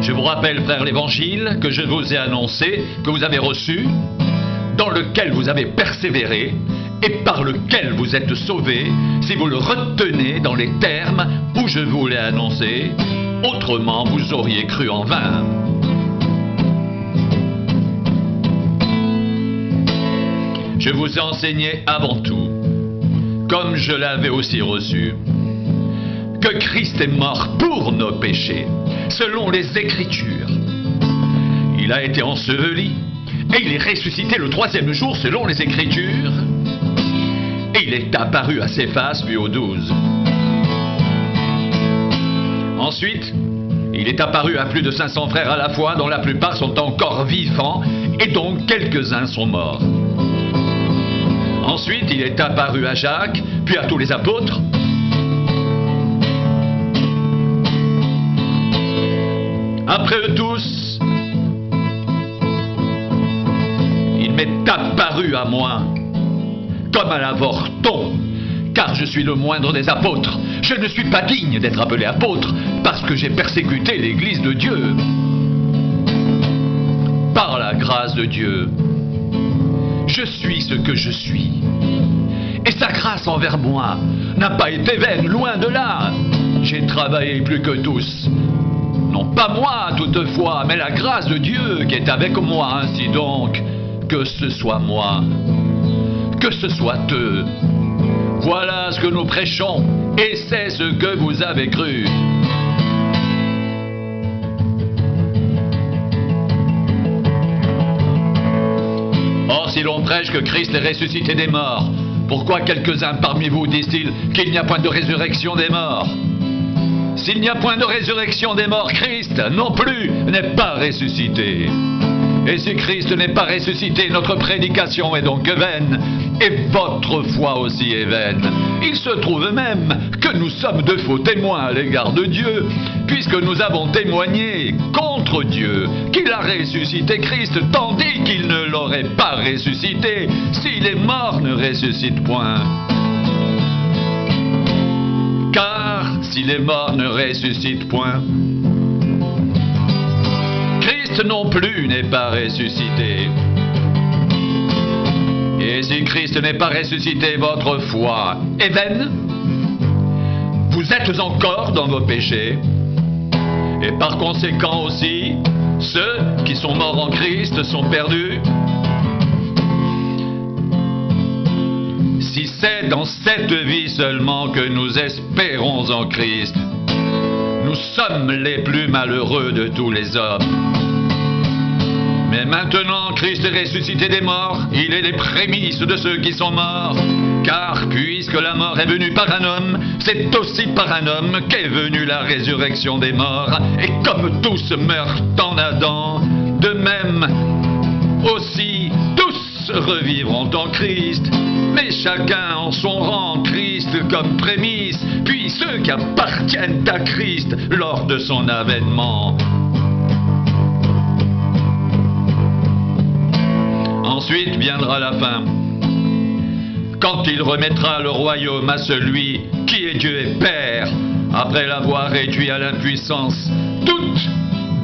Je vous rappelle, frères, l'évangile que je vous ai annoncé, que vous avez reçu, dans lequel vous avez persévéré et par lequel vous êtes sauvés, si vous le retenez dans les termes où je vous l'ai annoncé. Autrement, vous auriez cru en vain. Je vous ai enseigné avant tout, comme je l'avais aussi reçu, que Christ est mort pour nos péchés, selon les Écritures. Il a été enseveli, et il est ressuscité le 3e jour, selon les Écritures. Et il est apparu à Céphas, puis aux 12. Ensuite, il est apparu à plus de 500 frères à la fois, dont la plupart sont encore vivants, et dont quelques-uns sont morts. Ensuite, il est apparu à Jacques, puis à tous les apôtres. Après eux tous, il m'est apparu à moi, comme à l'avorton, car je suis le moindre des apôtres. Je ne suis pas digne d'être appelé apôtre, parce que j'ai persécuté l'Église de Dieu. Par la grâce de Dieu, je suis ce que je suis. Et sa grâce envers moi n'a pas été vaine, loin de là. J'ai travaillé plus que tous. Non pas moi toutefois, mais la grâce de Dieu qui est avec moi. Ainsi donc, que ce soit moi, que ce soit eux. Voilà ce que nous prêchons, et c'est ce que vous avez cru. Or, si l'on prêche que Christ est ressuscité des morts, pourquoi quelques-uns parmi vous disent-ils qu'il n'y a point de résurrection des morts? S'il n'y a point de résurrection des morts, Christ non plus n'est pas ressuscité. Et si Christ n'est pas ressuscité, notre prédication est donc vaine, et votre foi aussi est vaine. Il se trouve même que nous sommes de faux témoins à l'égard de Dieu, puisque nous avons témoigné contre Dieu qu'il a ressuscité Christ, tandis qu'il ne l'aurait pas ressuscité si les morts ne ressuscitent point. Car si les morts ne ressuscitent point, Christ non plus n'est pas ressuscité. Et si Christ n'est pas ressuscité, votre foi est vaine. Vous êtes encore dans vos péchés. Et par conséquent aussi, ceux qui sont morts en Christ sont perdus. Si c'est dans cette vie seulement que nous espérons en Christ, nous sommes les plus malheureux de tous les hommes. Mais maintenant, Christ est ressuscité des morts, il est les prémices de ceux qui sont morts. Car puisque la mort est venue par un homme, c'est aussi par un homme qu'est venue la résurrection des morts. Et comme tous meurent en Adam, de même aussi tous revivront en Christ. Mais chacun en son rang, Christ comme prémisse, puis ceux qui appartiennent à Christ lors de son avènement. Ensuite viendra la fin, quand il remettra le royaume à celui qui est Dieu et Père, après l'avoir réduit à l'impuissance toute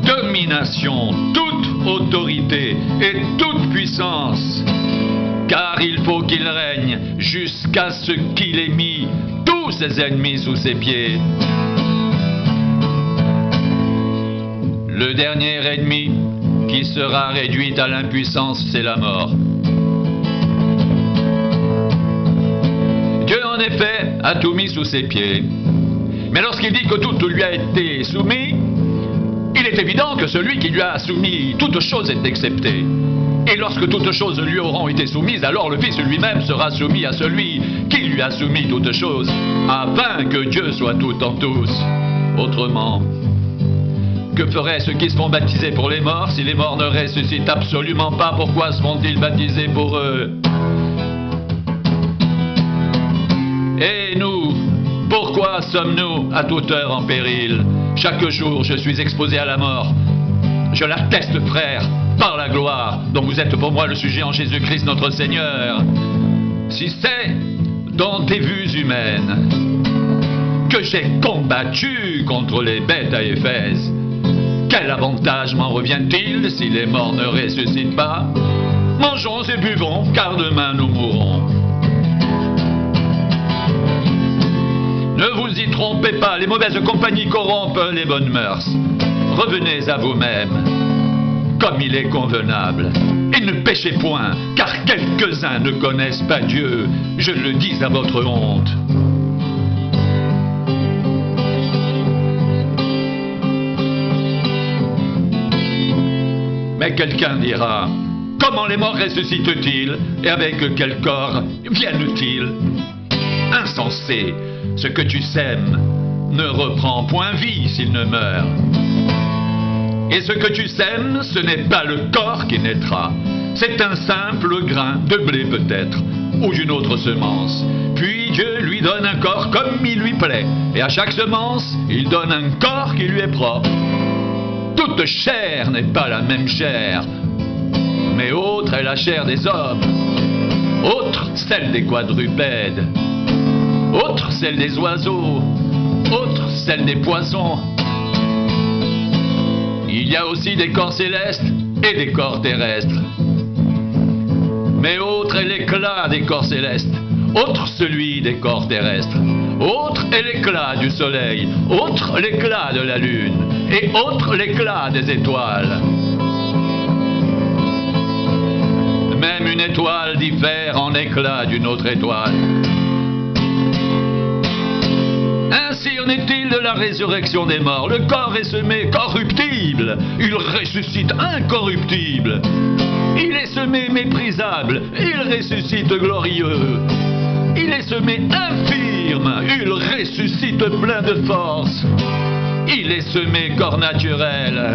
domination, toute autorité et toute puissance. Car il faut qu'il règne jusqu'à ce qu'il ait mis tous ses ennemis sous ses pieds. Le dernier ennemi qui sera réduit à l'impuissance, c'est la mort. Dieu, en effet, a tout mis sous ses pieds. Mais lorsqu'il dit que tout lui a été soumis, il est évident que celui qui lui a soumis toute chose est excepté. Et lorsque toutes choses lui auront été soumises, alors le Fils lui-même sera soumis à celui qui lui a soumis toutes choses, afin que Dieu soit tout en tous. Autrement, que feraient ceux qui se font baptiser pour les morts si les morts ne ressuscitent absolument pas? Pourquoi se font-ils baptiser pour eux? Et nous, pourquoi sommes-nous à toute heure en péril? Chaque jour, je suis exposé à la mort. Je l'atteste, frère, par la gloire dont vous êtes pour moi le sujet en Jésus-Christ notre Seigneur. Si c'est dans des vues humaines que j'ai combattu contre les bêtes à Éphèse, Quel avantage m'en revient-il si les morts ne ressuscitent pas? Mangeons et buvons, car demain nous mourrons. Ne vous y trompez pas, les mauvaises compagnies corrompent les bonnes mœurs. Revenez à vous-même, comme il est convenable. Et ne péchez point, car quelques-uns ne connaissent pas Dieu. Je le dis à votre honte. Mais quelqu'un dira, comment les morts ressuscitent-ils et avec quel corps viennent-ils? Insensé, ce que tu sèmes ne reprend point vie s'il ne meurt. Et ce que tu sèmes, ce n'est pas le corps qui naîtra, c'est un simple grain de blé peut-être, ou d'une autre semence. Puis Dieu lui donne un corps comme il lui plaît, et à chaque semence, il donne un corps qui lui est propre. Toute chair n'est pas la même chair, mais autre est la chair des hommes, autre celle des quadrupèdes, autre celle des oiseaux, autre celle des poissons. Il y a aussi des corps célestes et des corps terrestres. Mais autre est l'éclat des corps célestes, autre celui des corps terrestres. Autre est l'éclat du soleil, autre l'éclat de la lune, et autre l'éclat des étoiles. Même une étoile diffère en éclat d'une autre étoile. Ainsi en est-il de la résurrection des morts. Le corps est semé corruptible, il ressuscite incorruptible. Il est semé méprisable, il ressuscite glorieux. Il est semé infirme, il ressuscite plein de force. Il est semé corps naturel,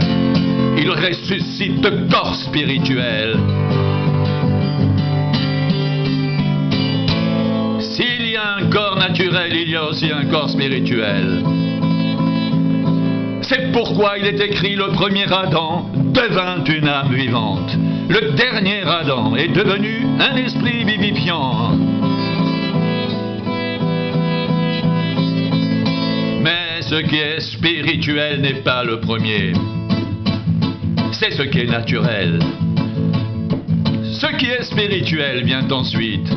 il ressuscite corps spirituel. S'il y a un corps naturel, il y a aussi un corps spirituel. C'est pourquoi il est écrit: le premier Adam devint une âme vivante. Le dernier Adam est devenu un esprit vivifiant. Mais ce qui est spirituel n'est pas le premier. C'est ce qui est naturel. Ce qui est spirituel vient ensuite.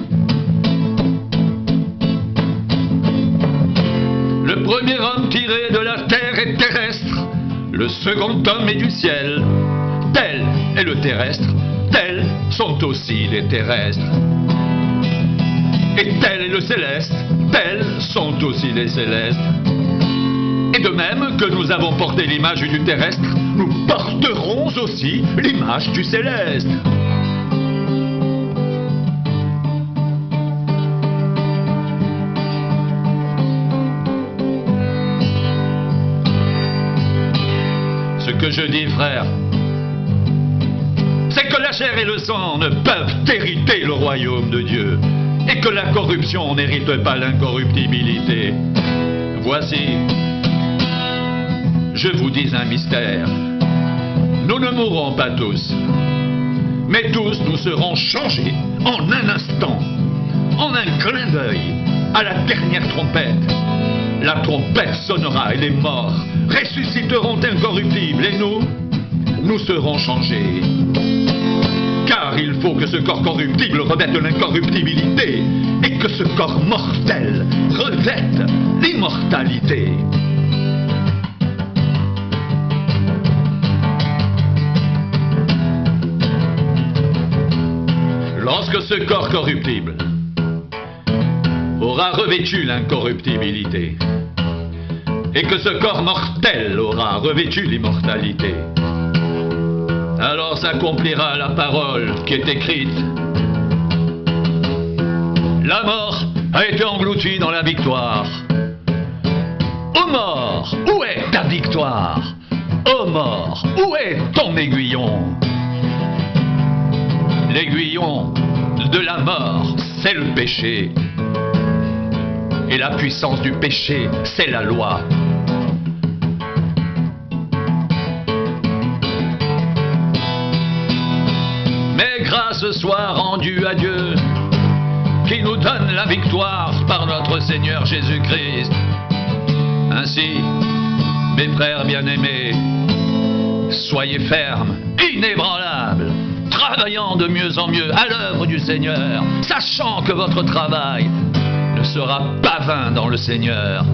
Le premier homme tiré de la terre est terrestre. Le second homme est du ciel. Tel est le terrestre, tels sont aussi les terrestres. Et tel est le céleste, tels sont aussi les célestes. Et de même que nous avons porté l'image du terrestre, nous porterons aussi l'image du céleste. Ce que je dis, frère, c'est que la chair et le sang ne peuvent hériter le royaume de Dieu, et que la corruption n'hérite pas l'incorruptibilité. Voici, je vous dis un mystère. Nous ne mourrons pas tous, mais tous nous serons changés en un instant, en un clin d'œil, à la dernière trompette. La trompette sonnera et les morts ressusciteront incorruptibles, et nous serons changés. Car il faut que ce corps corruptible revête l'incorruptibilité, et que ce corps mortel revête l'immortalité. Lorsque ce corps corruptible aura revêtu l'incorruptibilité, et que ce corps mortel aura revêtu l'immortalité, alors s'accomplira la parole qui est écrite. La mort a été engloutie dans la victoire. Ô mort, où est ta victoire? Ô mort, où est ton aiguillon? L'aiguillon de la mort, c'est le péché. Et la puissance du péché, c'est la loi. Mais grâce soit rendue à Dieu, qui nous donne la victoire par notre Seigneur Jésus-Christ. Ainsi, mes frères bien-aimés, Soyez fermes, inébranlables, travaillant de mieux en mieux à l'œuvre du Seigneur, sachant que votre travail ne sera pas vain dans le Seigneur.